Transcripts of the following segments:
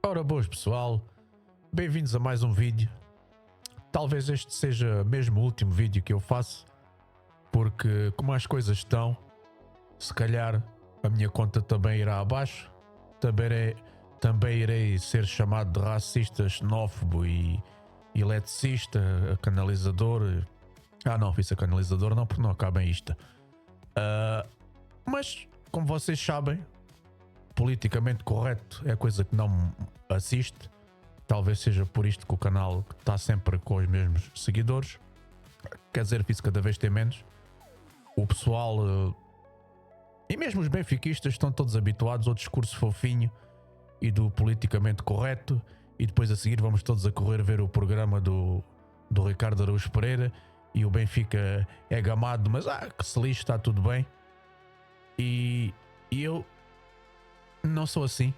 Ora boas pessoal, bem-vindos a mais um vídeo. Talvez este seja mesmo o último vídeo que eu faço, porque como as coisas estão, se calhar a minha conta também irá abaixo. Também irei ser chamado de racista, xenófobo e eletricista, canalizador. Não, fiz a canalizador não, porque não acaba em isto. Mas, como vocês sabem, politicamente correto é coisa que não me assiste. Talvez seja por isto que o canal está sempre com os mesmos seguidores. Quer dizer, fiz cada vez ter menos. O pessoal e mesmo os benfiquistas estão todos habituados ao discurso fofinho e do politicamente correto. E depois a seguir vamos todos a correr ver o programa do Ricardo Araújo Pereira. E o Benfica é gamado, mas que se lixe, está tudo bem. E eu não sou assim.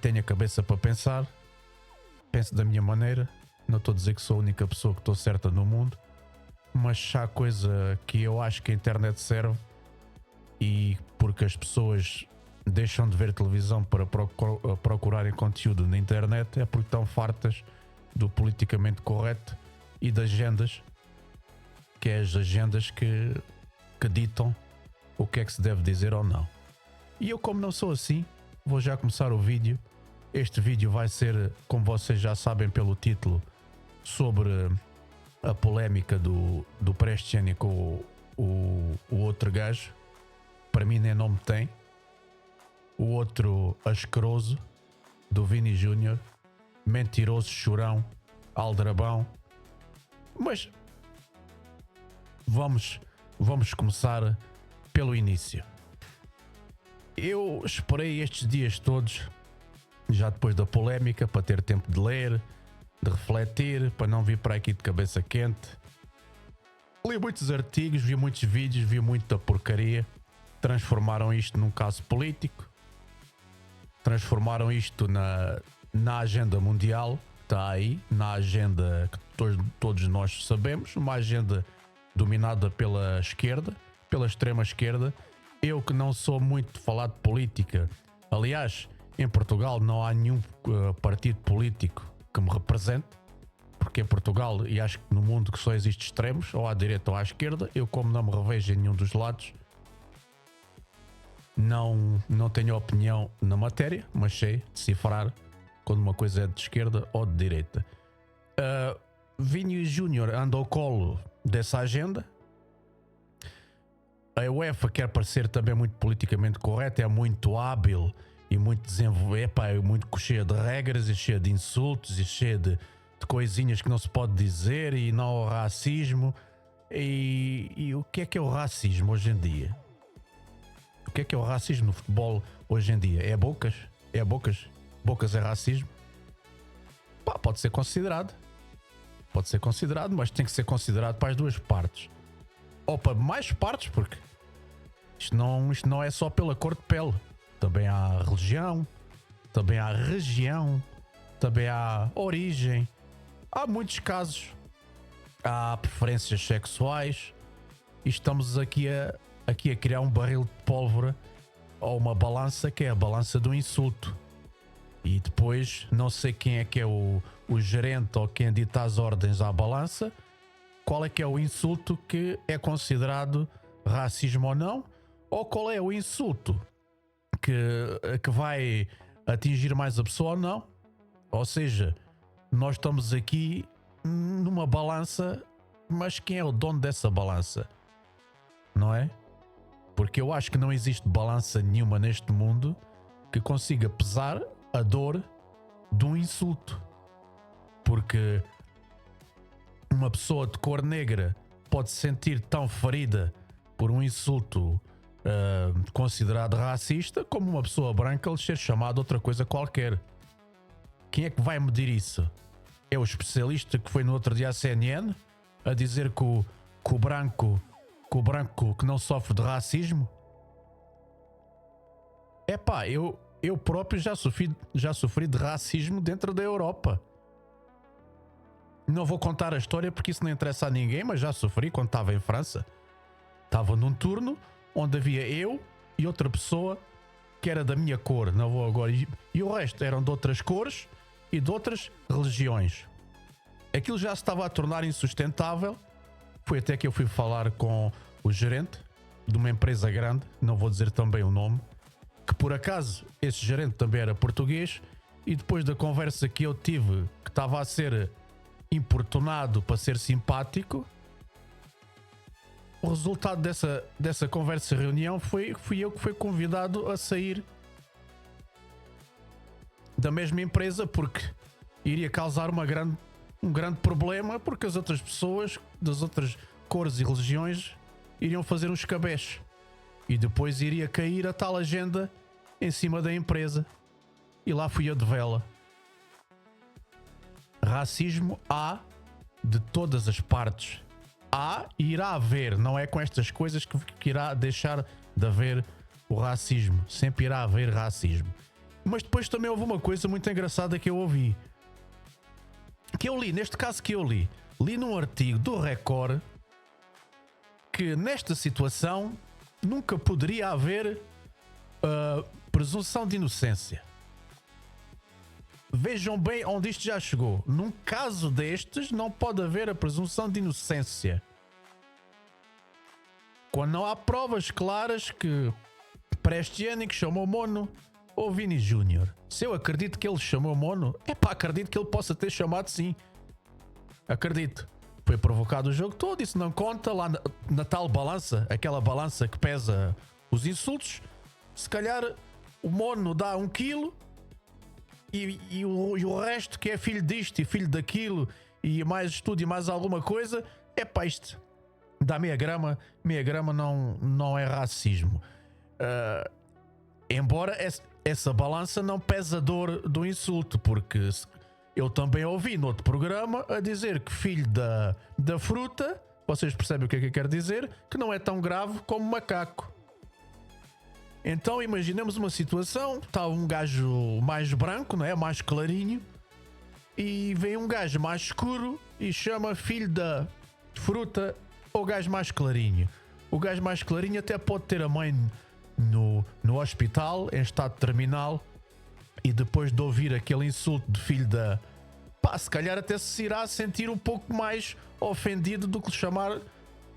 Tenho a cabeça para pensar. Penso da minha maneira. Não estou a dizer que sou a única pessoa que estou certa no mundo, mas se há coisa que eu acho que a internet serve, e porque as pessoas deixam de ver televisão para procurarem conteúdo na internet, é porque estão fartas do politicamente correto e das agendas, que é as agendas que ditam o que é que se deve dizer ou não. E eu, como não sou assim, vou já começar o vídeo. Este vídeo vai ser, como vocês já sabem pelo título, sobre a polémica do Prestiani com o outro gajo. Para mim nem nome tem. O outro asqueroso do Vini Júnior, mentiroso, chorão, aldrabão. Mas vamos começar pelo início. Eu esperei estes dias todos, já depois da polémica, para ter tempo de ler, de refletir, para não vir para aqui de cabeça quente. Li muitos artigos, vi muitos vídeos, vi muita porcaria. Transformaram isto num caso político. Transformaram isto na agenda mundial, que está aí, na agenda que todos nós sabemos, uma agenda dominada pela esquerda, pela extrema esquerda. Eu que não sou muito de falar de política, aliás, em Portugal não há nenhum partido político que me represente, porque em Portugal, e acho que no mundo, que só existe extremos, ou à direita ou à esquerda. Eu, como não me revejo em nenhum dos lados, não tenho opinião na matéria, mas sei decifrar quando uma coisa é de esquerda ou de direita. Vini Júnior anda ao colo dessa agenda. A UEFA quer parecer também muito politicamente correta, é muito hábil e muito desenvolvida, é muito cheia de regras e cheia de insultos e cheia de coisinhas que não se pode dizer, e não ao racismo. E o que é o racismo hoje em dia? O que é o racismo no futebol hoje em dia? É bocas? É bocas? Bocas é racismo? Pode ser considerado. Pode ser considerado, mas tem que ser considerado para as duas partes. Ou para mais partes, porque isto não é só pela cor de pele. Também há religião, também há região, também há origem. Há muitos casos. Há preferências sexuais. E estamos aqui a criar um barril de pólvora ou uma balança, que é a balança do insulto. E depois não sei quem é que é o gerente ou quem dita as ordens à balança. Qual é que é o insulto que é considerado racismo ou não? Ou qual é o insulto que vai atingir mais a pessoa ou não? Ou seja, nós estamos aqui numa balança, mas quem é o dono dessa balança? Não é? Porque eu acho que não existe balança nenhuma neste mundo que consiga pesar a dor de um insulto. Porque uma pessoa de cor negra pode se sentir tão ferida por um insulto considerado racista, como uma pessoa branca lhe ser chamada outra coisa qualquer. Quem é que vai medir isso? É o especialista que foi no outro dia à CNN a dizer que o branco que não sofre de racismo? Eu próprio já sofri de racismo dentro da Europa. Não vou contar a história porque isso não interessa a ninguém, mas já sofri quando estava em França. Estava num turno onde havia eu e outra pessoa que era da minha cor, não vou agora. E o resto eram de outras cores e de outras religiões. Aquilo já se estava a tornar insustentável. Foi até que eu fui falar com o gerente de uma empresa grande, não vou dizer também o nome, que por acaso esse gerente também era português, e depois da conversa que eu tive, que estava a ser importunado para ser simpático, o resultado dessa conversa e reunião fui eu que fui convidado a sair da mesma empresa, porque iria causar um grande problema, porque as outras pessoas das outras cores e religiões iriam fazer um escabeche e depois iria cair a tal agenda em cima da empresa. E lá fui eu de vela. Racismo há de todas as partes. Há e irá haver. Não é com estas coisas que irá deixar de haver o racismo. Sempre irá haver racismo. Mas depois também houve uma coisa muito engraçada que eu ouvi. Que eu li, neste caso que eu li num artigo do Record, que nesta situação nunca poderia haver presunção de inocência. Vejam bem onde isto já chegou. Num caso destes, não pode haver a presunção de inocência. Quando não há provas claras que Prestiani chamou Mono ou Vini Júnior. Se eu acredito que ele chamou Mono, acredito que ele possa ter chamado sim. Acredito. Foi provocado o jogo todo, isso não conta lá na tal balança, aquela balança que pesa os insultos. Se calhar o Mono dá 1 quilo e o resto que é filho disto e filho daquilo e mais estudo e mais alguma coisa, isto dá meia grama não é racismo. Embora essa balança não pesa a dor do insulto, porque eu também ouvi no outro programa a dizer que filho da fruta, vocês percebem o que é que eu quero dizer, que não é tão grave como macaco. Então imaginemos uma situação, está um gajo mais branco, não é? Mais clarinho, e vem um gajo mais escuro e chama filho da fruta ou gajo mais clarinho. O gajo mais clarinho até pode ter a mãe no hospital, em estado terminal, e depois de ouvir aquele insulto de filho da... se calhar até se irá sentir um pouco mais ofendido do que lhe chamar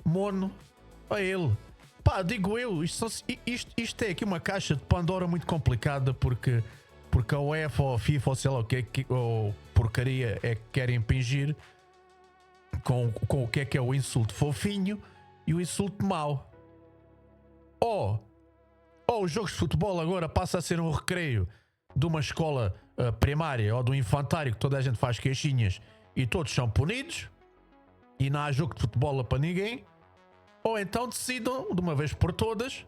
Mono a ele. Digo eu, isto é aqui uma caixa de Pandora muito complicada, porque a UEFA ou a FIFA ou sei lá o que ou porcaria é que querem impingir com o que é o insulto fofinho e o insulto mau. Ou os jogos de futebol agora passa a ser um recreio de uma escola primária ou do infantário, que toda a gente faz queixinhas e todos são punidos e não há jogo de futebol para ninguém. Ou então decidam de uma vez por todas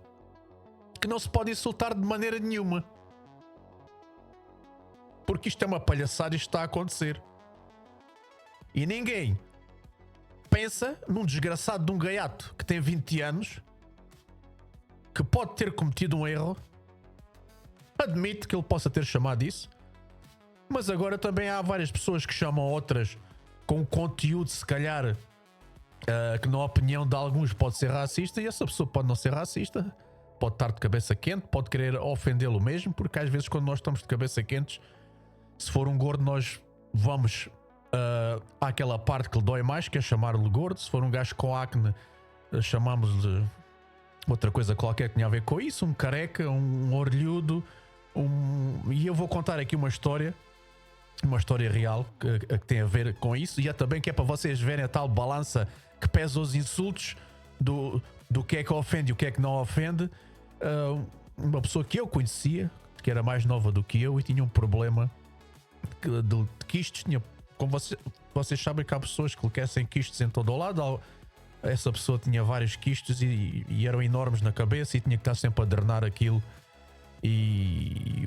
que não se pode insultar de maneira nenhuma, porque isto é uma palhaçada e isto está a acontecer. E ninguém pensa num desgraçado de um gaiato que tem 20 anos, que pode ter cometido um erro, admite que ele possa ter chamado isso, mas agora também há várias pessoas que chamam outras com conteúdo, se calhar, que na opinião de alguns pode ser racista, e essa pessoa pode não ser racista, pode estar de cabeça quente, pode querer ofendê-lo mesmo, porque às vezes quando nós estamos de cabeça quentes, se for um gordo nós vamos àquela parte que lhe dói mais, que é chamar-lhe gordo. Se for um gajo com acne, chamamos-lhe outra coisa qualquer que tenha a ver com isso, um careca, um orelhudo, e eu vou contar aqui uma história real que tem a ver com isso, e é também que é para vocês verem a tal balança que pesa os insultos do que é que ofende e o que é que não ofende. Uma pessoa que eu conhecia, que era mais nova do que eu e tinha um problema de quistes, como vocês sabem que há pessoas que lhe querem quistes em todo o lado. Essa pessoa tinha vários quistes e eram enormes na cabeça e tinha que estar sempre a drenar aquilo, e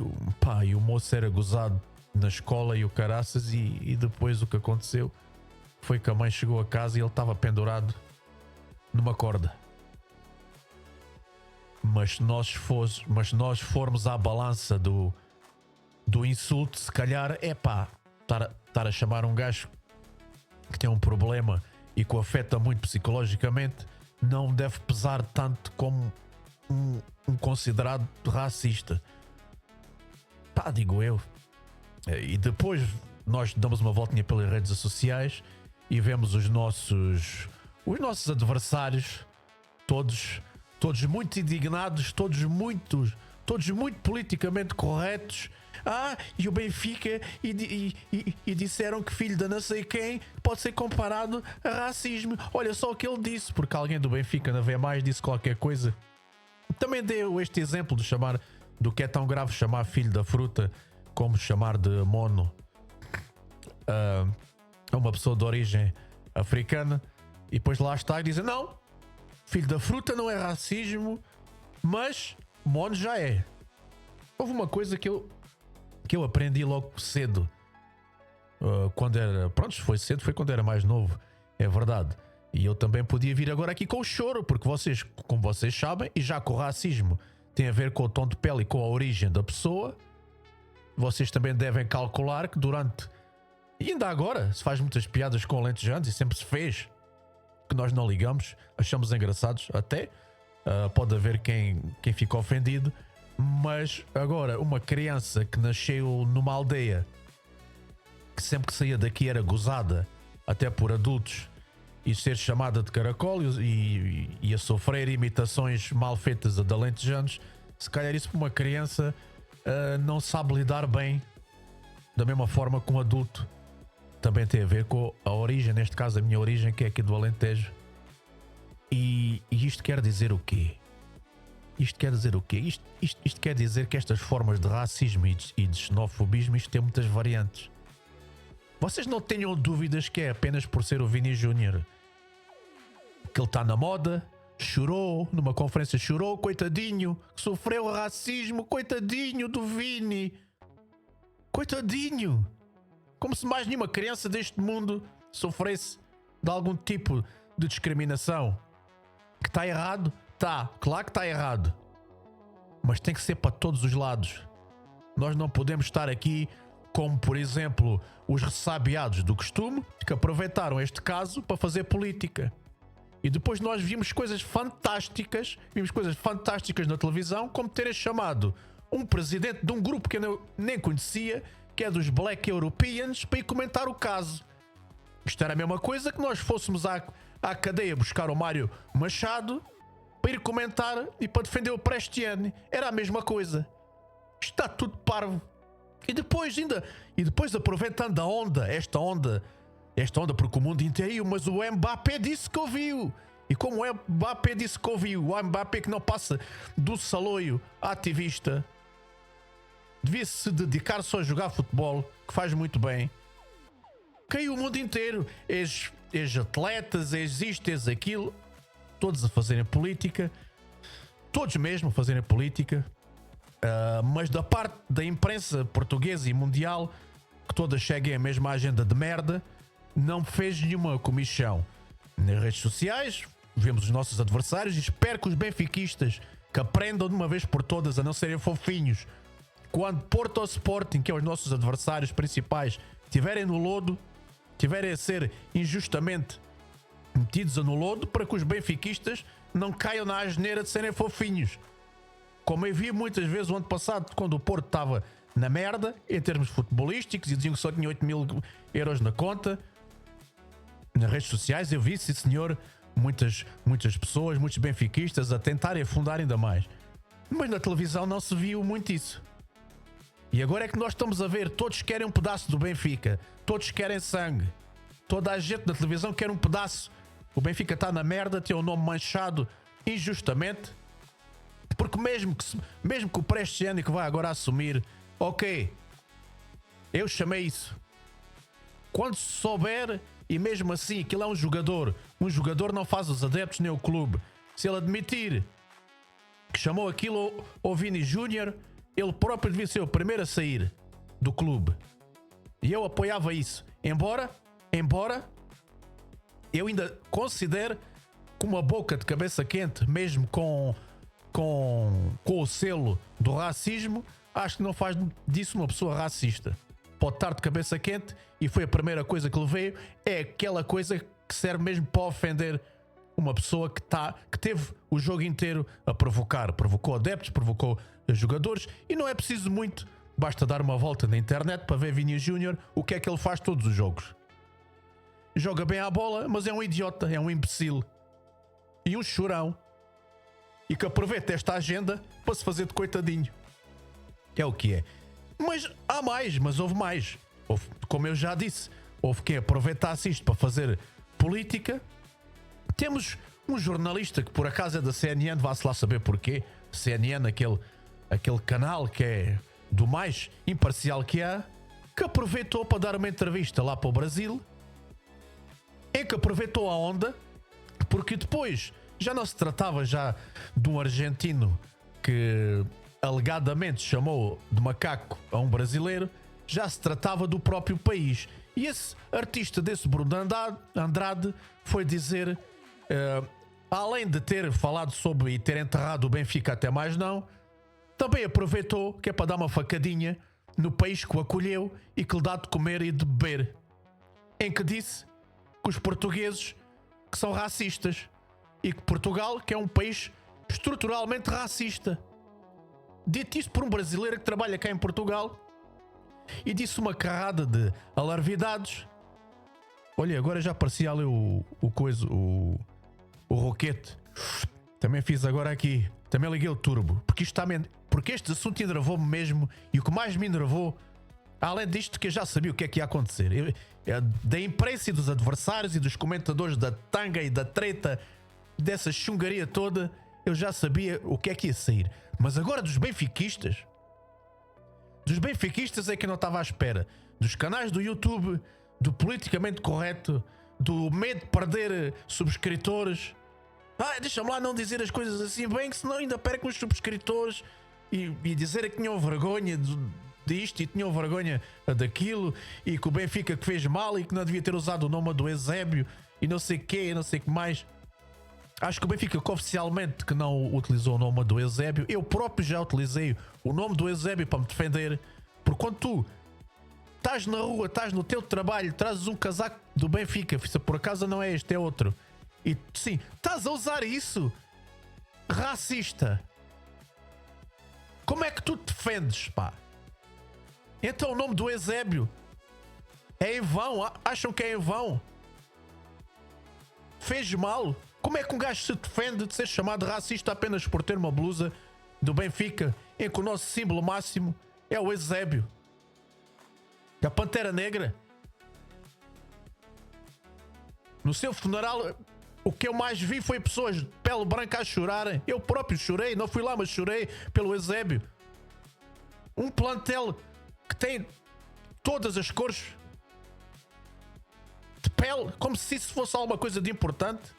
o moço era gozado na escola e o caraças, e depois o que aconteceu foi que a mãe chegou a casa e ele estava pendurado numa corda. Mas se nós formos à balança do insulto, se calhar estar a chamar um gajo que tem um problema e que o afeta muito psicologicamente não deve pesar tanto como um considerado racista. Pá, digo eu. E depois nós damos uma voltinha pelas redes sociais e vemos os nossos adversários, todos muito indignados, todos muito politicamente corretos. E o Benfica e disseram que filho da não sei quem pode ser comparado a racismo. Olha só o que ele disse, porque alguém do Benfica não vê mais, disse qualquer coisa. Também deu este exemplo de chamar, do que é tão grave chamar filho da fruta como chamar de mono a uma pessoa de origem africana. E depois lá está e dizem: não, filho da fruta não é racismo, mas mono já é. Houve uma coisa que eu aprendi logo cedo, quando era, pronto, foi cedo, foi quando era mais novo, é verdade. E eu também podia vir agora aqui com o choro, porque vocês, como vocês sabem, e já que o racismo tem a ver com o tom de pele e com a origem da pessoa, vocês também devem calcular que durante, e ainda agora, se faz muitas piadas com alentejanos, e sempre se fez, que nós não ligamos, achamos engraçados até, pode haver quem fica ofendido, mas agora uma criança que nasceu numa aldeia, que sempre que saía daqui era gozada, até por adultos, e ser chamada de caracol e a sofrer imitações mal feitas de alentejanos, se calhar isso para uma criança não sabe lidar bem, da mesma forma que um adulto. Também tem a ver com a origem, neste caso a minha origem, que é aqui do Alentejo. E isto quer dizer o quê? Isto quer dizer o quê? Isto quer dizer que estas formas de racismo e de xenofobismo, isto tem muitas variantes. Vocês não tenham dúvidas que é apenas por ser o Vini Júnior que ele está na moda, chorou, numa conferência chorou, coitadinho, sofreu racismo, coitadinho do Vini. Coitadinho. Como se mais nenhuma criança deste mundo sofresse de algum tipo de discriminação. Que está errado? Tá, claro que está errado. Mas tem que ser para todos os lados. Nós não podemos estar aqui como, por exemplo, os ressabiados do costume, que aproveitaram este caso para fazer política. E depois nós vimos coisas fantásticas na televisão, como terem chamado um presidente de um grupo que eu nem conhecia, que é dos Black Europeans, para ir comentar o caso. Isto era a mesma coisa que nós fôssemos à cadeia buscar o Mário Machado para ir comentar e para defender o Prestiani. Era a mesma coisa. Isto está tudo parvo. E depois aproveitando esta onda, porque o mundo inteiro, mas o Mbappé disse que ouviu. E como o Mbappé disse que ouviu, o Mbappé que não passa do saloio ativista, devia-se dedicar só a jogar futebol, que faz muito bem. Caiu o mundo inteiro. Ex-atletas, ex-isto, ex-aquilo, todos a fazerem política. Todos mesmo a fazerem política. Mas da parte da imprensa portuguesa e mundial, que todas seguem a mesma agenda de merda, não fez nenhuma comissão. Nas redes sociais, vemos os nossos adversários e espero que os benfiquistas que aprendam de uma vez por todas a não serem fofinhos. Quando Porto ou Sporting, que são os nossos adversários principais, estiverem no lodo, estiverem a ser injustamente metidos no lodo, para que os benfiquistas não caiam na asneira de serem fofinhos. Como eu vi muitas vezes o ano passado, quando o Porto estava na merda, em termos futebolísticos, e diziam que só tinha 8 mil euros na conta. Nas redes sociais eu vi, sim senhor, muitas pessoas, muitos benfiquistas a tentarem afundar ainda mais. Mas na televisão não se viu muito isso. E agora é que nós estamos a ver, todos querem um pedaço do Benfica, todos querem sangue. Toda a gente na televisão quer um pedaço. O Benfica está na merda, tem o nome manchado injustamente. Porque mesmo que o Prestiani que vai agora assumir, ok, eu chamei isso. Quando se souber, e mesmo assim aquilo é um jogador não faz os adeptos nem o clube. Se ele admitir que chamou aquilo ao Vini Júnior, ele próprio devia ser o primeiro a sair do clube. E eu apoiava isso. Embora eu ainda considero que uma boca de cabeça quente, mesmo com o selo do racismo, acho que não faz disso uma pessoa racista. Pode estar de cabeça quente, e foi a primeira coisa que ele veio, é aquela coisa que serve mesmo para ofender uma pessoa que teve o jogo inteiro a provocar. Provocou adeptos, provocou jogadores, e não é preciso muito Basta dar uma volta na internet para ver Vini Júnior, o que é que ele faz todos os jogos. Joga bem à bola, mas é um idiota, é um imbecil. E um chorão. E que aproveita esta agenda para se fazer de coitadinho. É o que é. Mas há mais, mas houve mais. Houve, como eu já disse, houve quem aproveitasse isto para fazer política. Temos um jornalista que por acaso é da CNN, vá-se lá saber porquê. CNN, aquele canal que é do mais imparcial que há, que aproveitou para dar uma entrevista lá para o Brasil, em que aproveitou a onda, porque depois já não se tratava já de um argentino que alegadamente chamou de macaco a um brasileiro, já se tratava do próprio país. E esse artista desse Bruno Andrade foi dizer, além de ter falado sobre e ter enterrado o Benfica até mais não, também aproveitou que é para dar uma facadinha no país que o acolheu e que lhe dá de comer e de beber, em que disse que os portugueses que são racistas e que Portugal que é um país estruturalmente racista. Dito isso por um brasileiro que trabalha cá em Portugal, e disse uma carrada de alarvidades. Olha, agora já parecia ali o roquete. Também fiz agora aqui. Também liguei o turbo. Porque este assunto enervou-me mesmo. E o que mais me enervou, além disto, que eu já sabia o que é que ia acontecer. Da imprensa e dos adversários e dos comentadores da tanga e da treta, dessa chungaria toda, eu já sabia o que é que ia sair. Mas agora dos benfiquistas é que eu não estava à espera. Dos canais do YouTube, do politicamente correto, do medo de perder subscritores. Deixa-me lá não dizer as coisas assim bem, que senão ainda perco os subscritores. E dizer que tinham vergonha disto e tinham vergonha daquilo, e que o Benfica que fez mal e que não devia ter usado o nome do Eusébio e não sei o quê, e não sei o que mais. Acho que o Benfica que oficialmente que não utilizou o nome do Eusébio. Eu próprio já utilizei o nome do Eusébio para me defender. Porque quando tu estás na rua, estás no teu trabalho, trazes um casaco do Benfica, se por acaso não é este, é outro, e sim, estás a usar isso, racista, como é que tu te defendes, pá? Então o nome do Eusébio é em vão? Acham que é em vão? Fez mal? Como é que um gajo se defende de ser chamado racista apenas por ter uma blusa do Benfica em que o nosso símbolo máximo é o Eusébio, a Pantera Negra? No seu funeral, o que eu mais vi foi pessoas de pele branca a chorarem. Eu próprio chorei, não fui lá, mas chorei pelo Eusébio. Um plantel que tem todas as cores de pele, como se isso fosse alguma coisa de importante.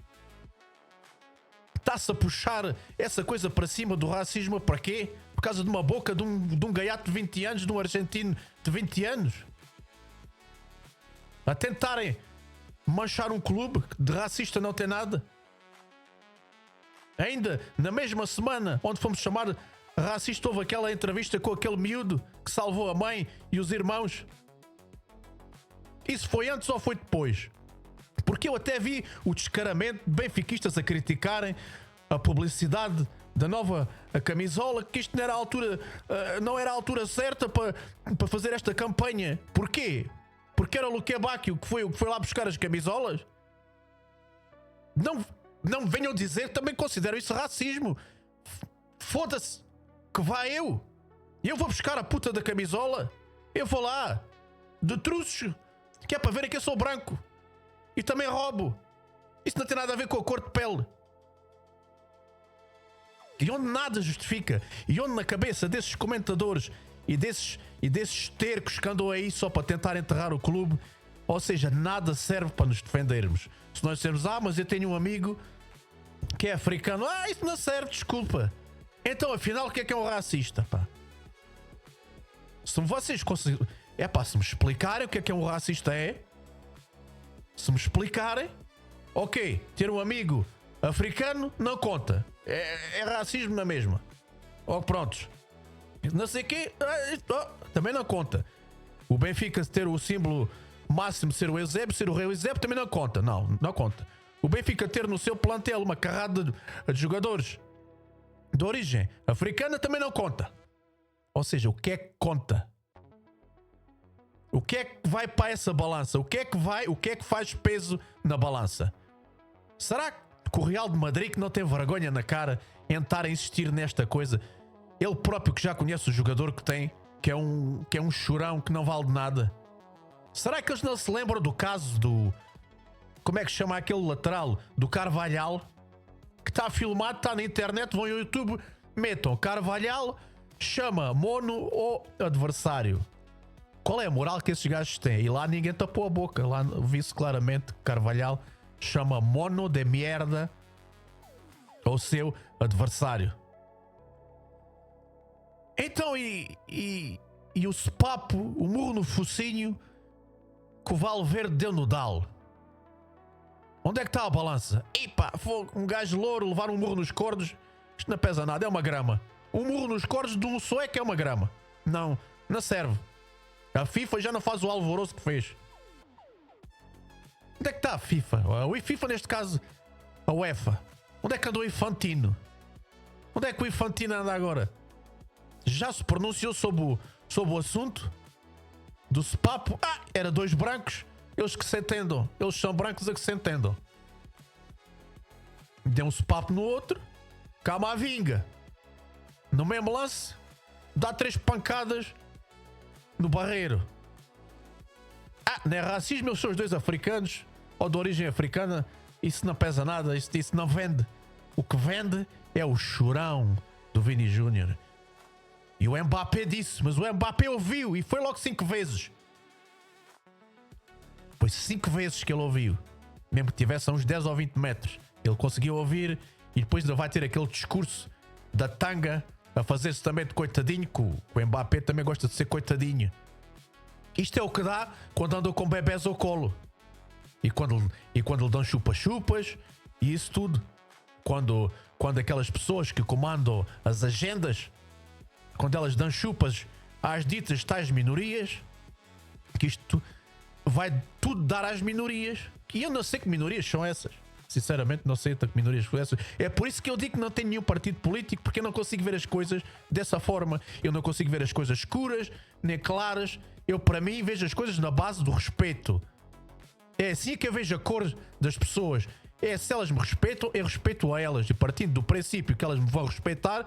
Está-se a puxar essa coisa para cima do racismo para quê? Por causa de uma boca de um gaiato de 20 anos, de um argentino de 20 anos? A tentarem manchar um clube de racista não tem nada? Ainda na mesma semana onde fomos chamar racista, houve aquela entrevista com aquele miúdo que salvou a mãe e os irmãos. Isso foi antes ou foi depois? Porque eu até vi o descaramento de benfiquistas a criticarem a publicidade da nova camisola, que isto não era a altura, não era a altura certa para fazer esta campanha. Porquê? Porque era o Luque Bacchio que foi lá buscar as camisolas? Não me venham dizer que também considero isso racismo. Foda-se, que vá eu vou buscar a puta da camisola. Eu vou lá de truços, que é para verem que eu sou branco. E também roubo. Isso não tem nada a ver com a cor de pele. E onde nada justifica, e onde na cabeça desses comentadores e desses tercos que andam aí só para tentar enterrar o clube, ou seja, nada serve para nos defendermos. Se nós dissermos, mas eu tenho um amigo que é africano, isso não serve, desculpa. Então afinal o que é um racista, pá? Se vocês conseguirem, se me explicarem o que é um racista se me explicarem, ok, ter um amigo africano não conta. É racismo na mesma. Prontos. Não sei o quê, também não conta. O Benfica ter o símbolo máximo ser o Eusébio, ser o rei Eusébio, também não conta. Não conta. O Benfica ter no seu plantel uma carrada de jogadores de origem africana também não conta. Ou seja, o que é que conta? O que é que vai para essa balança? O que é que faz peso na balança? Será que o Real de Madrid, que não tem vergonha na cara em estar a insistir nesta coisa, ele próprio que já conhece o jogador que tem, que é um chorão que não vale de nada? Será que eles não se lembram do caso do... Como é que chama aquele lateral? Do Carvalhal? Que está filmado, está na internet, vão ao YouTube, metam Carvalhal, chama mono ou adversário. Qual é a moral que esses gajos têm? E lá ninguém tapou a boca. Lá vi-se claramente que Carvalhal chama mono de merda ao seu adversário. Então, e o sopapo, o murro no focinho que o Valverde deu no Dal? Onde é que está a balança? Epa, um gajo louro levar um murro nos cordos, isto não pesa nada, é uma grama. Um murro nos cordos de um sueco é uma grama. Não serve. A FIFA já não faz o alvoroço que fez. Onde é que está a FIFA? O FIFA, neste caso, a UEFA. Onde é que andou o Infantino? Onde é que o Infantino anda agora? Já se pronunciou sobre o assunto do sopapo? Era dois brancos, eles que se entendam. Eles são brancos a que se entendam. Deu um sopapo no outro, Camavinga. No mesmo lance, dá 3 pancadas no barreiro. Não é racismo, eles são os dois africanos ou de origem africana. Isso não pesa nada, isso não vende. O que vende é o chorão do Vini Júnior. E o Mbappé disse, mas o Mbappé ouviu e foi logo 5 vezes. Foi 5 vezes que ele ouviu. Mesmo que tivesse a uns 10 ou 20 metros. Ele conseguiu ouvir e depois ainda vai ter aquele discurso da tanga a fazer-se também de coitadinho, que o Mbappé também gosta de ser coitadinho. Isto é o que dá quando andam com bebés ao colo. E quando lhe dão chupa-chupas e isso tudo. Quando aquelas pessoas que comandam as agendas, quando elas dão chupas às ditas tais minorias, que isto vai tudo dar às minorias. E eu não sei que minorias são essas. Sinceramente não sei que minorias são essas. É por isso que eu digo que não tenho nenhum partido político, porque eu não consigo ver as coisas dessa forma. Eu não consigo ver as coisas escuras, nem claras. Eu, para mim, vejo as coisas na base do respeito. É assim que eu vejo a cor das pessoas. É, se elas me respeitam, eu respeito a elas. E partindo do princípio que elas me vão respeitar,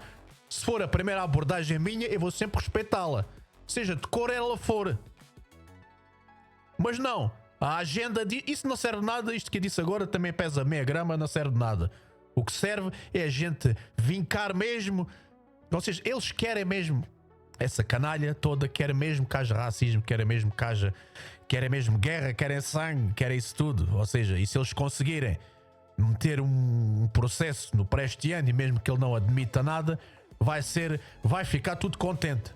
se for a primeira abordagem minha, eu vou sempre respeitá-la. Seja de cor ela for. Mas não. A agenda isso não serve de nada. Isto que eu disse agora também pesa meia grama, não serve de nada. O que serve é a gente vincar mesmo. Ou seja, eles querem mesmo, essa canalha toda quer mesmo que haja racismo, querem mesmo guerra, querem sangue, querem isso tudo. Ou seja, e se eles conseguirem meter um processo no pré-este-ano, e mesmo que ele não admita nada, vai ficar tudo contente.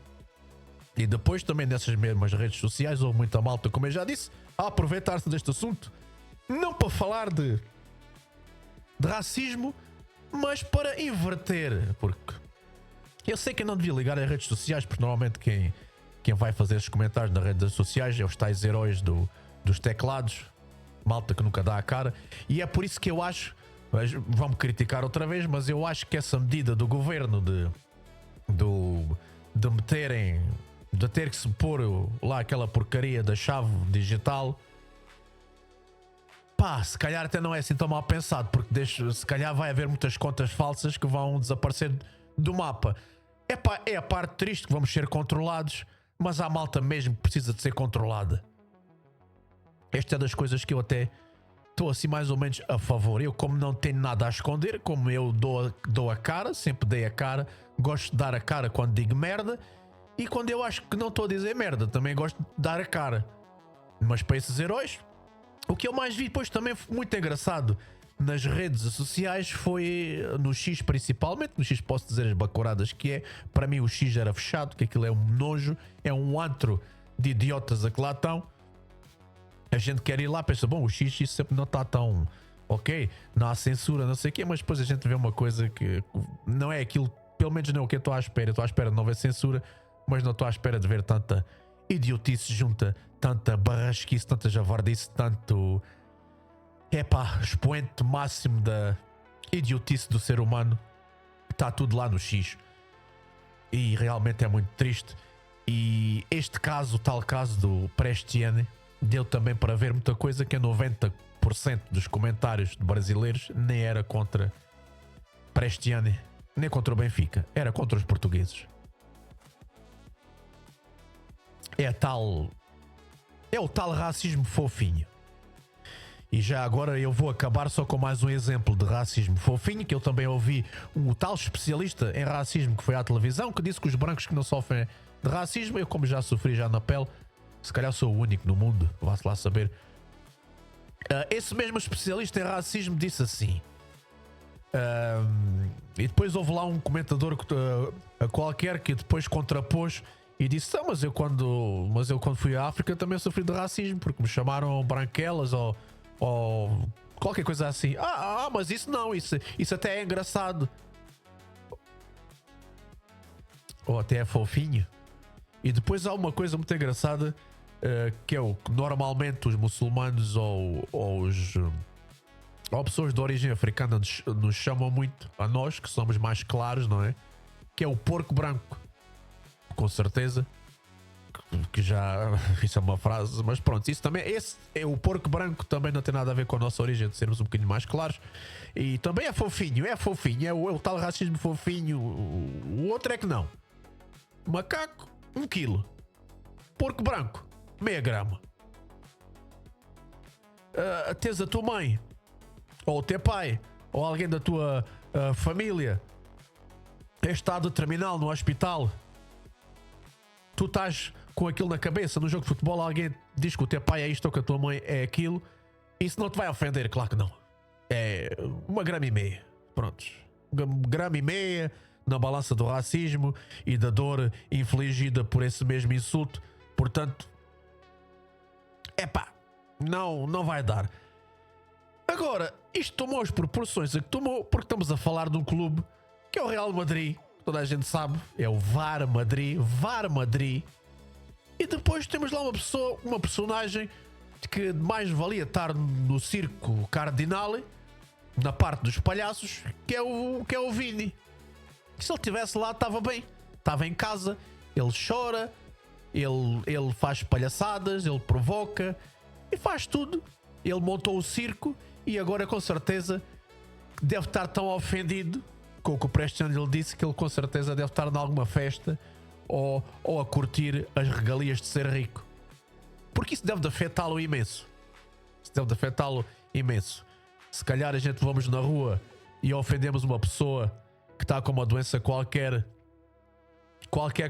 E depois também nessas mesmas redes sociais houve muita malta, como eu já disse, a aproveitar-se deste assunto, não para falar de racismo, mas para inverter, porque eu sei que eu não devia ligar às redes sociais, porque normalmente quem vai fazer esses comentários nas redes sociais é os tais heróis dos teclados, malta que nunca dá a cara, e é por isso que eu acho, vão-me criticar outra vez, mas eu acho que essa medida do governo de meterem, de ter que se pôr lá aquela porcaria da chave digital, pá, se calhar até não é assim tão mal pensado, porque se calhar vai haver muitas contas falsas que vão desaparecer do mapa. É a parte triste que vamos ser controlados, mas há malta mesmo que precisa de ser controlada. Esta é das coisas que eu até estou assim mais ou menos a favor. Eu, como não tenho nada a esconder, como eu dou a cara, sempre dei a cara, gosto de dar a cara quando digo merda, e quando eu acho que não estou a dizer merda, também gosto de dar a cara. Mas para esses heróis, o que eu mais vi depois também foi muito engraçado nas redes sociais, foi no X principalmente. No X posso dizer as bacuradas que é. Para mim o X era fechado, que aquilo é um nojo, é um antro de idiotas a que lá estão. A gente quer ir lá, pensa, bom, o X isso sempre não está tão ok, não há censura, não sei o quê, mas depois a gente vê uma coisa que não é aquilo, pelo menos não é o que eu estou à espera. Eu estou à espera de não ver censura, mas não estou à espera de ver tanta idiotice junta, tanta barrasquice, tanta javardice, tanto expoente máximo da idiotice do ser humano. Está tudo lá no X e realmente é muito triste. E este caso, o tal caso do Prestiani, deu também para ver muita coisa, que 90% dos comentários de brasileiros nem era contra Prestiani, nem contra o Benfica, era contra os portugueses. É o tal racismo fofinho. E já agora eu vou acabar só com mais um exemplo de racismo fofinho, que eu também ouvi um tal especialista em racismo que foi à televisão, que disse que os brancos que não sofrem de racismo, eu como já sofri já na pele, se calhar sou o único no mundo, vá-se lá saber. Esse mesmo especialista em racismo disse assim, e depois houve lá um comentador qualquer que depois contrapôs e disse, mas eu quando fui à África também sofri de racismo, porque me chamaram branquelas ou qualquer coisa assim. Mas isso não, isso até é engraçado. Ou até é fofinho. E depois há uma coisa muito engraçada, que é o que normalmente os muçulmanos ou pessoas de origem africana nos chamam muito, a nós que somos mais claros, não é? Que é o porco branco. Com certeza que já isso é uma frase, mas pronto, isso também, esse é o porco branco, também não tem nada a ver com a nossa origem, de sermos um bocadinho mais claros. E também é fofinho, é o tal racismo fofinho. O outro é que não. Macaco, 1 quilo. Porco branco, meia grama. Tens a tua mãe, ou o teu pai, ou alguém da tua família em estado terminal no hospital. Tu estás com aquilo na cabeça, no jogo de futebol alguém diz que o teu pai é isto ou que a tua mãe é aquilo. Isso não te vai ofender? Claro que não. É 1,5 grama. Prontos. 1,5 grama na balança do racismo e da dor infligida por esse mesmo insulto. Portanto, não vai dar. Agora, isto tomou as proporções a que tomou, porque estamos a falar de um clube que é o Real Madrid. Toda a gente sabe, é o VAR Madrid. E depois temos lá uma personagem que mais valia estar no circo Cardinale, na parte dos palhaços, que é o Vini. Se ele estivesse lá, estava bem. Estava em casa, ele chora, ele faz palhaçadas, ele provoca e faz tudo. Ele montou o circo e agora com certeza deve estar tão ofendido com o que o Prestiani lhe disse, que ele com certeza deve estar em alguma festa ou a curtir as regalias de ser rico. Porque isso deve afetá-lo imenso. Se calhar a gente vamos na rua e ofendemos uma pessoa que está com uma doença qualquer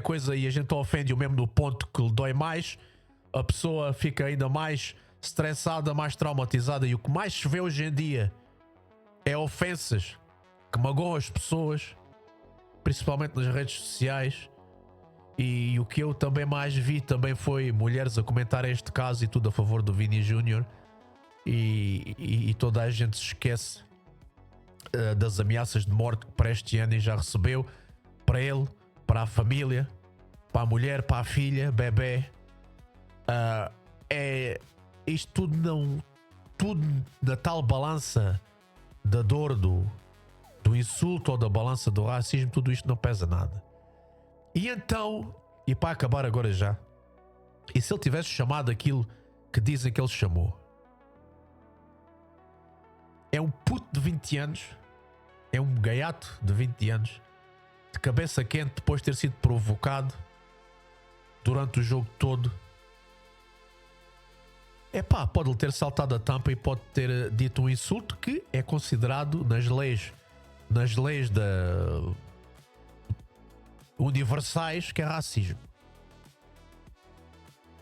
coisa, e a gente ofende o mesmo no ponto que lhe dói mais, a pessoa fica ainda mais estressada, mais traumatizada. E o que mais se vê hoje em dia é ofensas que magoam as pessoas, principalmente nas redes sociais. E o que eu também mais vi também foi mulheres a comentar este caso e tudo a favor do Vini Júnior. E toda a gente se esquece das ameaças de morte que Prestiani já recebeu, para ele, para a família, para a mulher, para a filha, bebê. Isto tudo na tal balança da dor do insulto ou da balança do racismo, tudo isto não pesa nada. E então, e para acabar agora já, e se ele tivesse chamado aquilo que dizem que ele chamou? É um puto de 20 anos, é um gaiato de 20 anos, de cabeça quente depois de ter sido provocado durante o jogo todo. Pode-lhe ter saltado a tampa e pode ter dito um insulto que é considerado nas leis universais, que é racismo.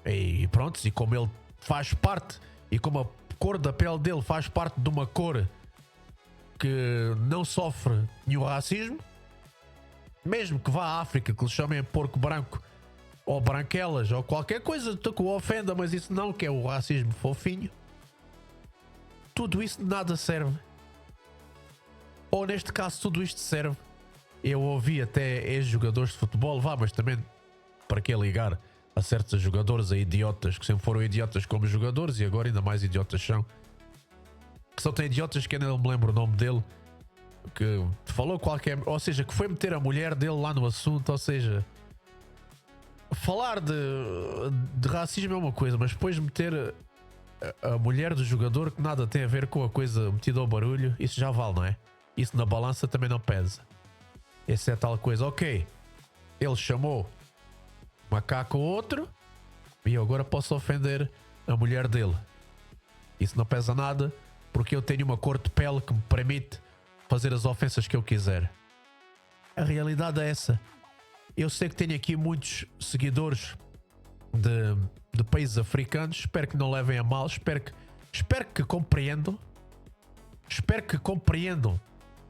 E pronto, e como ele faz parte, e como a cor da pele dele faz parte de uma cor que não sofre nenhum racismo, mesmo que vá à África, que lhe chamem porco branco ou branquelas ou qualquer coisa que o ofenda, mas isso não, que é o racismo fofinho, tudo isso de nada serve. Ou neste caso tudo isto serve. Eu ouvi até ex-jogadores de futebol, mas também para que ligar a certos jogadores, a idiotas, que sempre foram idiotas como jogadores e agora ainda mais idiotas são. Que só tem idiotas que ainda não me lembro o nome dele, que falou qualquer, ou seja, que foi meter a mulher dele lá no assunto, ou seja, falar de racismo é uma coisa, mas depois meter a mulher do jogador que nada tem a ver com a coisa metida ao barulho, isso já vale, não é? Isso na balança também não pesa. Essa é tal coisa. Ok, ele chamou macaco ao outro e eu agora posso ofender a mulher dele. Isso não pesa nada porque eu tenho uma cor de pele que me permite fazer as ofensas que eu quiser. A realidade é essa. Eu sei que tenho aqui muitos seguidores de países africanos. Espero que não levem a mal. Espero que compreendam. Espero que compreendam.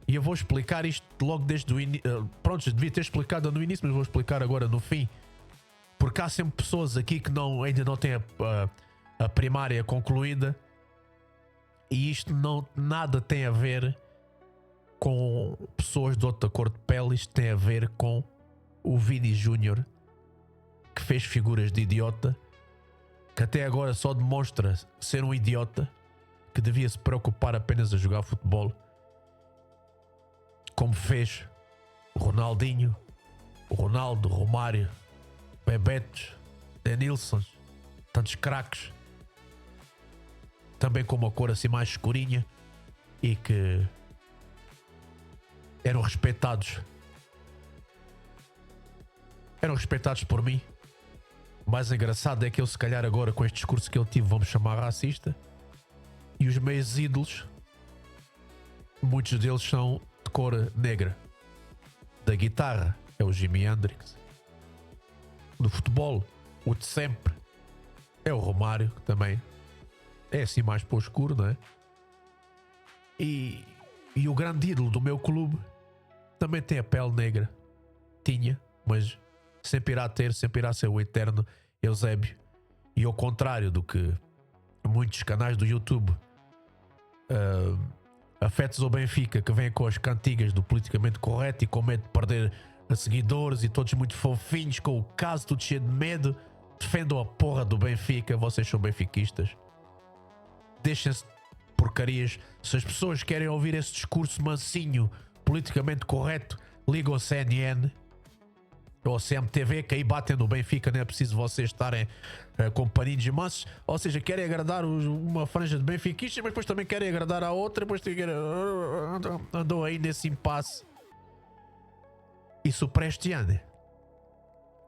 E eu vou explicar isto logo desde o início. Pronto, devia ter explicado no início, mas vou explicar agora no fim. Porque há sempre pessoas aqui que ainda não têm a primária concluída. E isto nada tem a ver com pessoas de outra cor de pele. Isto tem a ver com o Vini Júnior, que fez figuras de idiota, que até agora só demonstra ser um idiota, que devia se preocupar apenas a jogar futebol, como fez o Ronaldinho, o Ronaldo, o Romário, Bebetos, Denilson, tantos craques, também com uma cor assim mais escurinha e que eram respeitados por mim. O mais engraçado é que eu, se calhar agora com este discurso que ele tive, vamos chamar racista. E os meus ídolos, muitos deles são de cor negra. Da guitarra é o Jimi Hendrix. Do futebol, o de sempre é o Romário, que também é assim mais para o escuro, não é? E o grande ídolo do meu clube também tem a pele negra. Tinha, mas sempre irá ter, sempre irá ser o eterno Eusébio. E ao contrário do que muitos canais do YouTube afetos ao Benfica, que vêm com as cantigas do politicamente correto e com medo de perder a seguidores e todos muito fofinhos, com o caso tudo cheio de medo, defendam a porra do Benfica. Vocês são benfiquistas, deixem-se de porcarias. Se as pessoas querem ouvir esse discurso mansinho, politicamente correto, ligam a CNN ou a CMTV, que aí batem no Benfica, não é preciso vocês estarem com paninhos e mansos. Ou seja, querem agradar uma franja de benfiquistas, mas depois também querem agradar a outra, depois andou aí nesse impasse. E se o Prestiano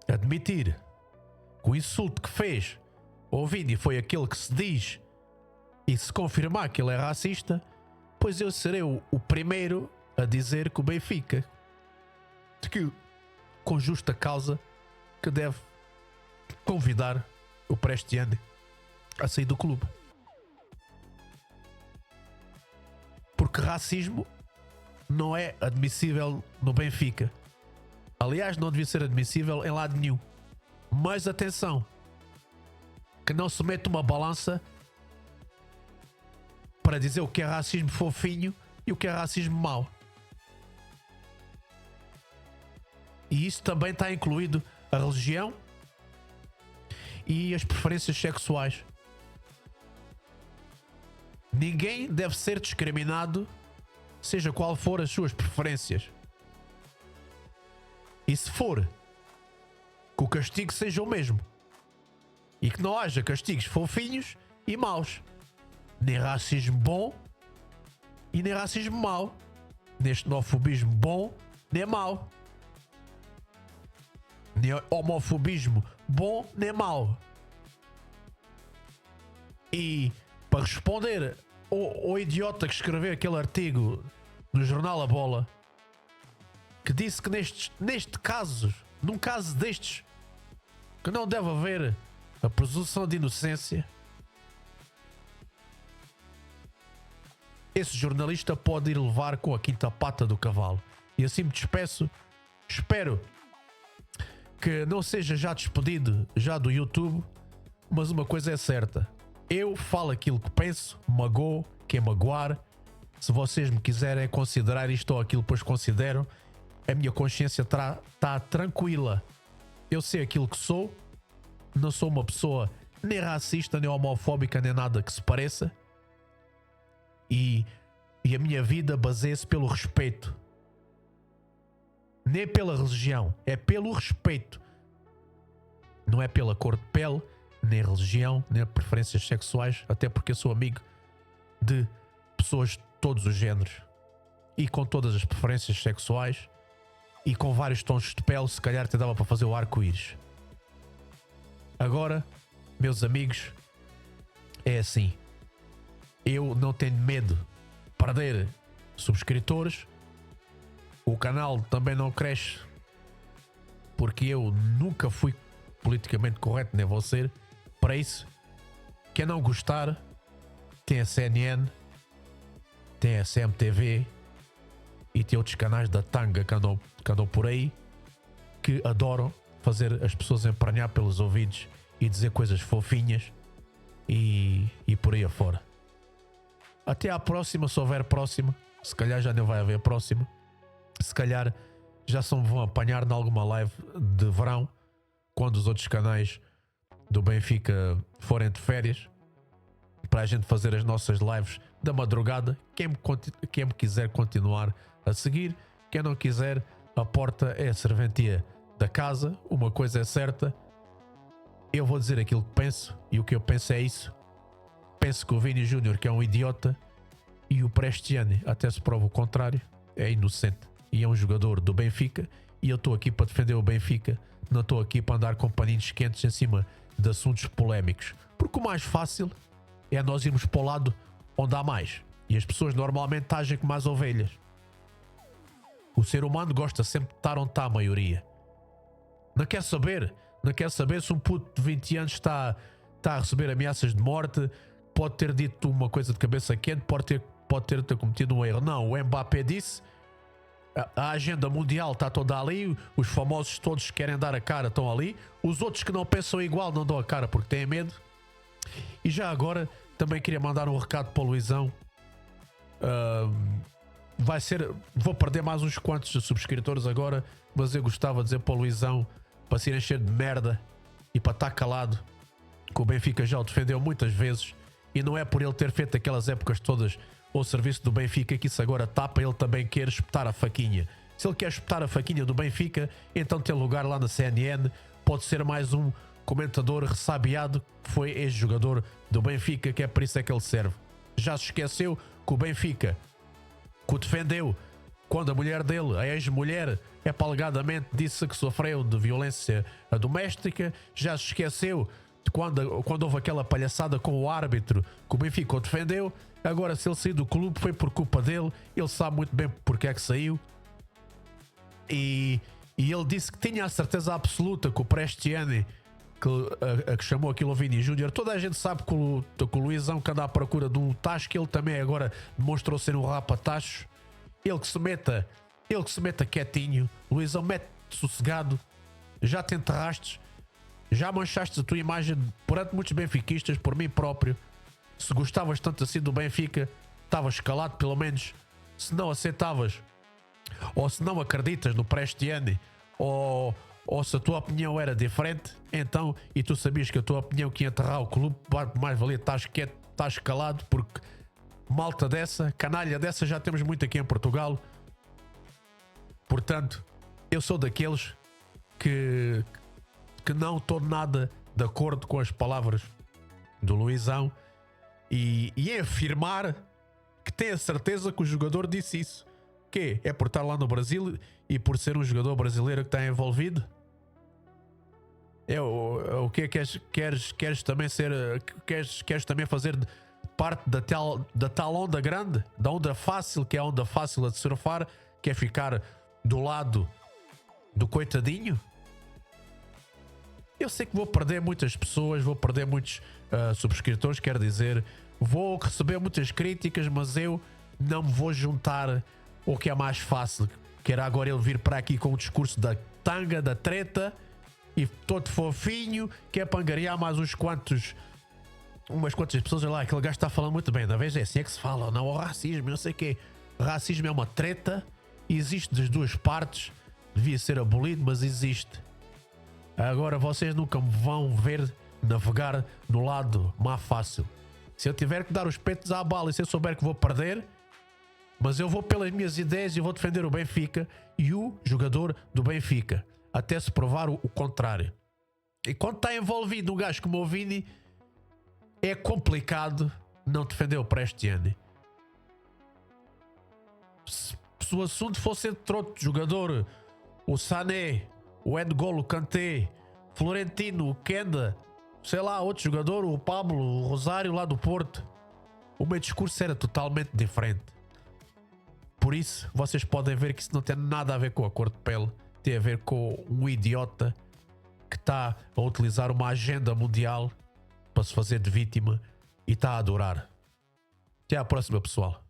admitir que o insulto que fez ao Vini foi aquele que se diz, e se confirmar que ele é racista, pois eu serei o primeiro a dizer que o Benfica, que com justa causa, que deve convidar o Prestiano a sair do clube. Porque racismo não é admissível no Benfica. Aliás, não devia ser admissível em lado nenhum. Mas atenção, que não se mete uma balança para dizer o que é racismo fofinho e o que é racismo mau. E isso também está incluído a religião e as preferências sexuais. Ninguém deve ser discriminado, seja qual for as suas preferências. E se for, que o castigo seja o mesmo. E que não haja castigos fofinhos e maus. Nem racismo bom e nem racismo mau. Nem xenofobismo bom nem mau. Nem homofobismo bom nem mau. E para responder ao idiota que escreveu aquele artigo no jornal A Bola, que disse que neste caso, num caso destes, que não deve haver a presunção de inocência, esse jornalista pode ir levar com a quinta pata do cavalo. E assim me despeço. Espero que não seja já despedido já do YouTube, mas uma coisa é certa: eu falo aquilo que penso, magoo quem magoar. Se vocês me quiserem considerar isto ou aquilo, pois consideram. A minha consciência está tranquila. Eu sei aquilo que sou. Não sou uma pessoa nem racista, nem homofóbica, nem nada que se pareça. E a minha vida baseia-se pelo respeito. Nem pela religião, é pelo respeito. Não é pela cor de pele, nem religião, nem preferências sexuais, até porque eu sou amigo de pessoas de todos os géneros e com todas as preferências sexuais e com vários tons de pele. Se calhar até dava para fazer o arco-íris. Agora, meus amigos, é assim. Eu não tenho medo de perder subscritores. O canal também não cresce porque eu nunca fui politicamente correto, nem vou ser. Para isso, quem não gostar, tem a CNN, tem a CMTV e tem outros canais da tanga que andam por aí, que adoram fazer as pessoas empranhar pelos ouvidos e dizer coisas fofinhas e por aí afora. Até à próxima, se houver próxima. Se calhar já não vai haver próxima. Se calhar já só me vão apanhar em alguma live de verão, quando os outros canais do Benfica forem de férias, para a gente fazer as nossas lives da madrugada. Quem me quiser continuar a seguir, quem não quiser, a porta é a serventia da casa. Uma coisa é certa, eu vou dizer aquilo que penso, e o que eu penso é isso. Penso que o Vini Júnior, que é um idiota, e o Prestiani, até se prova o contrário, é inocente e é um jogador do Benfica, e eu estou aqui para defender o Benfica, não estou aqui para andar com paninhos quentes em cima de assuntos polémicos, porque o mais fácil é nós irmos para o lado onde há mais, e as pessoas normalmente agem como as ovelhas. O ser humano gosta sempre de estar onde está a maioria. Não quer saber se um puto de 20 anos está a receber ameaças de morte, pode ter dito uma coisa de cabeça quente, pode ter cometido um erro. Não, o Mbappé disse, a agenda mundial está toda ali, os famosos todos que querem dar a cara estão ali, os outros que não pensam igual não dão a cara porque têm medo. E já agora também queria mandar um recado para o Luizão. Vou perder mais uns quantos subscritores agora, mas eu gostava de dizer para o Luizão para se encher de merda e para estar calado, que o Benfica já o defendeu muitas vezes, e não é por ele ter feito aquelas épocas todas ao serviço do Benfica que isso agora tapa. Ele também quer espetar a faquinha. Se ele quer espetar a faquinha do Benfica, então tem lugar lá na CNN. Pode ser mais um comentador ressabiado que foi ex-jogador do Benfica, que é por isso é que ele serve. Já se esqueceu que o Benfica, que o defendeu quando a mulher dele, a ex-mulher, alegadamente disse que sofreu de violência doméstica. Já se esqueceu de quando houve aquela palhaçada com o árbitro, que o Benfica o defendeu. Agora, se ele saiu do clube foi por culpa dele, ele sabe muito bem porque é que saiu. E ele disse que tinha a certeza absoluta que o Prestiani, que chamou aquilo ao Vini Júnior, toda a gente sabe que o Luizão, que anda à procura de um tacho, que ele também agora demonstrou ser um rapa-tacho. Ele que se meta quietinho. Luizão, mete sossegado. Já te enterraste, já manchaste a tua imagem perante muitos benfiquistas, por mim próprio. Se gostavas tanto assim do Benfica, estavas calado pelo menos. Se não aceitavas, ou se não acreditas no Prestiani, ou se a tua opinião era diferente, então, e tu sabias que a tua opinião que ia enterrar o clube, mais valia estás quieto, estás calado, porque malta dessa, canalha dessa, já temos muito aqui em Portugal. Portanto, eu sou daqueles que não estou nada de acordo com as palavras do Luizão e em afirmar que tem a certeza que o jogador disse isso. Que é por estar lá no Brasil e por ser um jogador brasileiro que está envolvido? O que queres também ser, queres também fazer parte da tal onda grande, da onda fácil, que é a onda fácil de surfar, que é ficar do lado do coitadinho? Eu sei que vou perder muitas pessoas, vou perder muitos subscritores, quer dizer, vou receber muitas críticas, mas eu não me vou juntar ao que é mais fácil, que era agora ele vir para aqui com o discurso da tanga, da treta, e todo fofinho, que é para angariar mais umas quantas pessoas. Olha lá, aquele gajo está falando muito bem, da vez é assim é que se fala, não, o racismo, não sei o quê. Racismo é uma treta, existe das duas partes, devia ser abolido, mas existe. Agora vocês nunca me vão ver navegar no lado má fácil. Se eu tiver que dar os peitos à bala e se eu souber que vou perder, mas eu vou pelas minhas ideias e vou defender o Benfica e o jogador do Benfica, até se provar o contrário. E quando está envolvido um gajo como o Vini, é complicado não defender o Prestiani. Se o assunto fosse entre outro jogador, o Sané, o N'Golo Kanté, Florentino, o Kenda, sei lá, outro jogador, o Pablo, o Rosário lá do Porto, o meu discurso era totalmente diferente. Por isso, vocês podem ver que isso não tem nada a ver com a cor de pele, tem a ver com um idiota que está a utilizar uma agenda mundial para se fazer de vítima e está a adorar. Até à próxima, pessoal.